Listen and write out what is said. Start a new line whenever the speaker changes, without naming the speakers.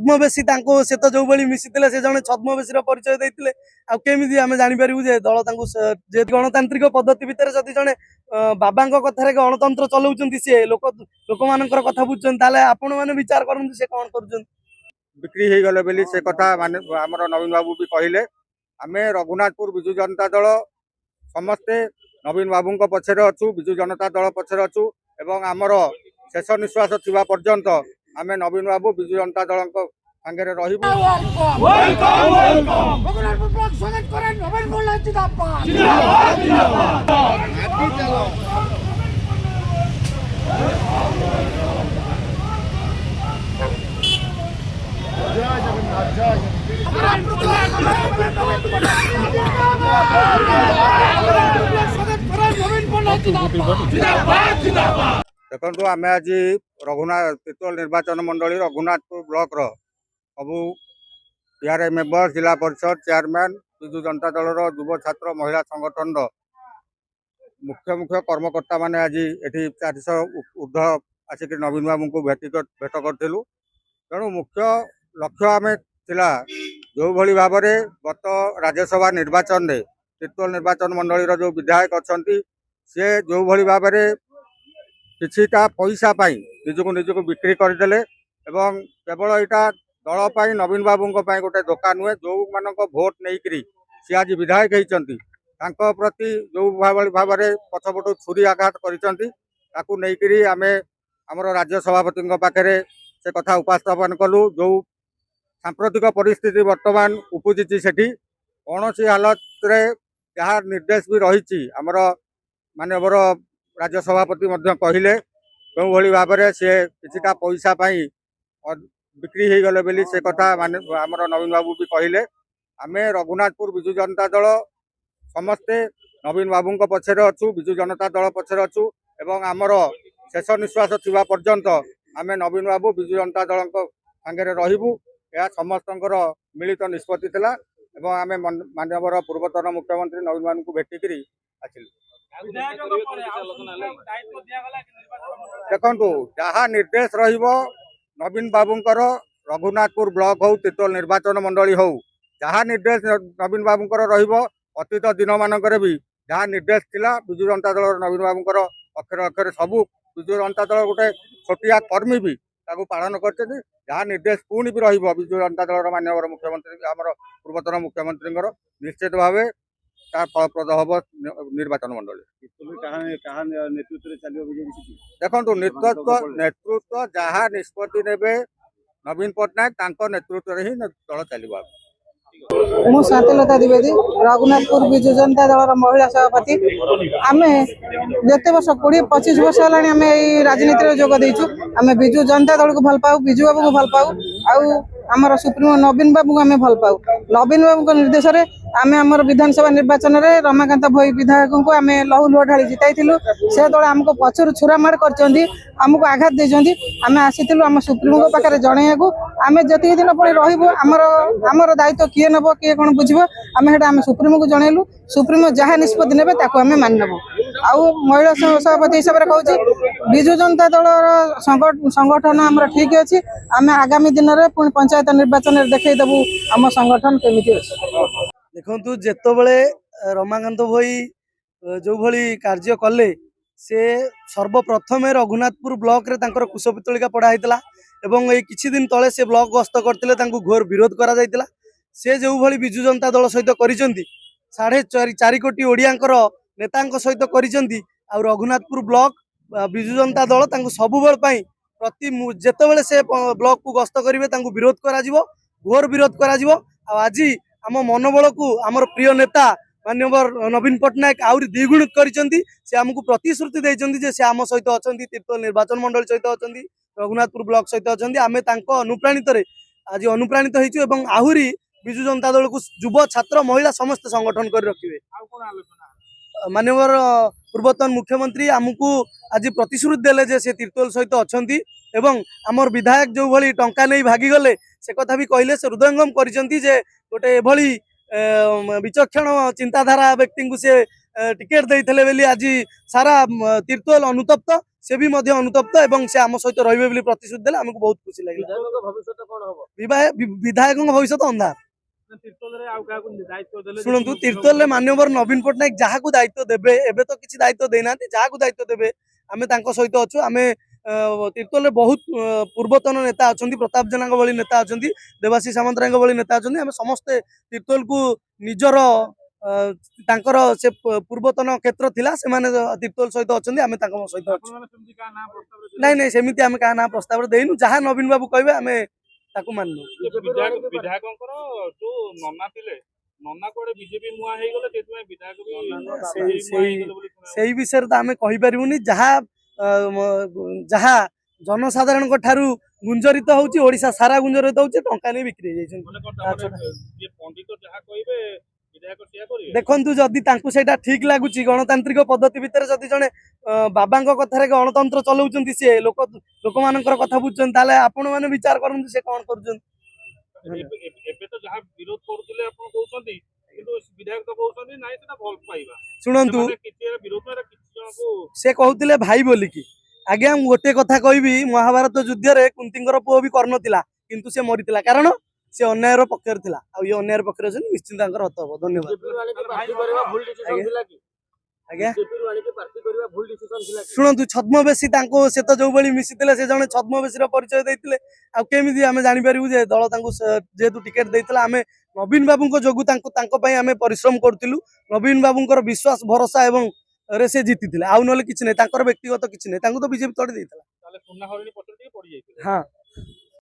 छद्मवेशी से तो जो भाई मिसिले से जड़े छद्मवेशी परिचय देते आमि जापर जे दल जे गणतांत्रिक पद्धति भितर जदि जड़े बाबा कथार गणतंत्र चलाउछन्ति सी लोक मानकर कथा बुझुछन् आपण मैंने विचार करते से कौन कर
बिक्री हो गले बोली से कथा माने आमर नवीन बाबू भी कहले आमे रघुनाथपुर विजु जनता दल समस्ते नवीन बाबू पछरे अच्छु विजु जनता दल पछरे अच्छु एवं आमर शेष निश्वास थिबा पर्यंत आमे नवीन बाबू विजु जनता दल सांगे रहिबु। देखो आम आज रघुनाथ तिर्तोल निर्वाचन मंडली रघुनाथपुर ब्लॉक रो सबू पीआरए मेंबर जिला परिषद चेयरमैन विजु जनता दल युव छात्र महिला संगठन मुख्य मुख्य कर्मकर्ता माने आज ये 400 ऊर्ध आसिक नवीन बाबू को भेट करूँ तेणु मुख्य लक्ष्य आम जो भली भाव में गत राज्यसभा निर्वाचन में तिर्तोल निर्वाचन मंडली जो विधायक अच्छा सी जो भली भाव में किछिटा पैसा निजको निजको बिक्री करदे एवं केवल यहाँ दल नवीन बाबू गोटे धोखा नुहे जो मान भोट नहीं सी आज विधायक होती प्रति जो भाव में पछपटू छुरी आघात कर आमर राज्य सभापति पाखे से कथा उपस्थापन कलु जो सांप्रतिक परिस्थिति वर्तमान उपजी से कौन सी हालत जहाँ निर्देश भी रही आमर मानवर राज्य सभापति कहले जो भाई भाव में सी किछिटा पैसा बिक्री हो गले बोली से कथा माने आमर नवीन बाबू भी कहले आमे रघुनाथपुर विजु जनता दल समस्ते नवीन बाबू पछरे अच्छु विजु जनता दल पछरे अच्छु एवं आमर शेष निश्वास थिबा पर्यंत आमे नवीन बाबू विजु जनता दल सांगे रहिबु यह समस्त मिलित निष्पत्ति थिला एवं आमे माननीय पूर्वतन मुख्यमंत्री नवीन बाबू को भेटिक आसिलु। देखु जहाँ निर्देश रहिबो नवीन बाबूंकर रघुनाथपुर ब्लॉक हो तिर्तोल निर्वाचन मंडली हो जहाँ निर्देश नवीन बाबूंकर रहिबो अतीत दिन मानकर भी जहाँ निर्देश थिला विजु जनता दल नवीन बाबूंकर अक्षर अक्षर सबू विजु जनता दल गोटे छोटिया कर्मी भी ताकू पालन करते जहाँ निर्देश पुणी भी रहिबो विजु जनता दल माननीय मुख्यमंत्री आमर पूर्वतन मुख्यमंत्री निश्चित भाव फलप्रद हम निर्वाचन मंडली देखो नेतृत्व जहाँ निष्पत्ति ने नवीन पट्टनायक नेतृत्व ही दल चलो।
मु शांतिलता द्विवेदी रघुनाथपुर विजु जनता दल महिला सभापति आम जिते वर्ष 20-25 वर्ष है राजनीति जोग देचु आम विजु जनता दल को भल पाऊ विजु बाबू को भल पाऊ आमर सुप्रीमो नवीन बाबू को आम भल पाऊ नवीन बाबू निर्देश में आम आमर विधानसभा निर्वाचन में रमाकांत भई विधायक को आम लहू लुह ढाली जिताइलु से दल आमको पछर छुरामाड़ करमको आघात देते आम आसीलु आम सुप्रीमो पाखे जनइया आम जी दिन पुणी रही आमर दायित्व किए नब किए कौन बुझ आम सुप्रीमो को जनइलु सुप्रीमो जहाँ निष्पत्ति ने आम मानबू आउ महिला सभापति हिसाब से कहूँ विजु जनता दल संगठन आमर ठीक अच्छे आम आगामी दिन में पुणी पंचायत निर्वाचन देखईदेबू आम संगठन केमिति अच्छे।
देखु जिते रमाकांत भाई जो भली कार्य कले से सर्वप्रथम रघुनाथपुर ब्लॉक रे तांकर कुशपितलिका पढ़ाई एवं ये किछि दिन तले से ब्लॉक गस्त करते घोर विरोध करा जायतिला से जो भली विजु जनता दल सहित करिसेंती 4.5 कोटी ओडियांकर नेतांक सहित करिसेंती आ रघुनाथपुर ब्लॉक विजु जनता दल तांको सबुबेल पई प्रति जेतेबेले से ब्लॉक को गस्त करिवे तांको विरोध करा जिवो घोर विरोध करा जिवो आ आज आम मनोबल को आमर प्रिय नेता माननीय नवीन पट्टनायक आउरी द्विगुणित करिसेंती से आमको प्रतिश्रुति देइसेंती जे से आम सहित अछंती तिर्तोल निर्वाचन मंडल सहित अछंती रघुनाथपुर ब्लॉक सहित अछंती आमे तांको अनुप्राणित रे आज अनुप्राणित होइछु एवं आहुरी विजु जनता दल को युवा छात्र महिला समस्त संगठन कर रखिबे माननीय पूर्वतन मुख्यमंत्री आमको आज प्रतिश्रुति देले जे से तिर्तोल सहित अछंती एवं आमर विधायक जो भली टंका नहीं भागी गले से कथा भी कहले से हृदयंगम करिसेंती जे गोटे एभली विचक्षण चिंताधारा व्यक्ति को से टिकेट देइथिले बेली आज सारा तीर्तोल अनुतप्त से भी मध्य अनुतप्त एवं से आम सहित रहिबे बोली प्रतिश्रुति देले हमको बहुत खुशी लागला विधायक भविष्य अंधार शुणु तीर्तोल मान्यवर नवीन पट्टनायक जहाँ को दायित्व देबे एबे तो किसी दायित्व देना जहाँ को दायित्व देबे आमे तांको सहित अच्छु आमे तीर्तोल बहुत पूर्वतन नेता अच्छा प्रताप जेना भली नेता अच्छा देवाशीष सामंतराय भली नेता अच्छा आमे समस्ते तीर्तोल को निजर तांकर से पूर्वतन क्षेत्र थिला से माने तीर्तोल सहित अच्छा आमे तांको सहित अच्छु नहीं नहीं सेमिति आमे का ना प्रस्ताव देइनु जहाँ नवीन बाबू कहबे आमे ताकू माननु
विधायकଙ୍କର जो नन्ना थिले नन्ना कोडे बीजेपी मुआ हे गेले तेतमे विधायक भी
सेही विषय तो आमे कहि परिबुनी जहाँ जहाँ जनसाधारण ठारू गुंजरित होउची ओडिशा सारा गुंजरित होउची टंका नै बिक्री जाइछन
ये पंडित जहाँ कहबे विधायक सेया करिवे
देखंतु जदि तांकु सेटा ठीक लागुची गणतांत्रिक पद्धति भितर जदि जने बाबांक कथारे गणतंत्र चलाउचंती से लोक मानकर कथा बुझचन ताले आपण माने विचार करंतु से कोन करूचन
एबे तो जहाँ विरोध करथिले आपण कहउछंती किंतु विधायक तो कहउछंती नाइ सेटा भल पाइबा
शुणंतु
किछि विरोध में किछि जन को
से कहउतिले भाई बोली की आज्ञा मु गोटे कथा कहबी महाभारत युद्ध रे कुंतींकर पुओ भी कर्ण थिला किंतु से मरितिला कारण से अन्यायर पक्षर थिला आ ये अन्यायर पक्षर अछन निश्चित तांकर हत हो धन्यवाद आज्ञा शुणु छद्मवेशी से तो जो भली मिसिथिले से जने छद्मवेशी परिचय देइथिले आ केमिति आमे जानि परिबु जे दल तांको जेतु टिकेट देइथिला आमे नवीन बाबूंको जोगु तांको पई आमे परिश्रम करथिलु नवीन बाबूंकर विश्वास भरोसा एवं रे से जीतिथिले आउ नले किछि नै तांकर व्यक्तिगत किछि नै तांको तो बीजेपी तोड़ी देइथिला
ताले सुन्ना हरिणी पत्र पड़ी जाइथिले
हां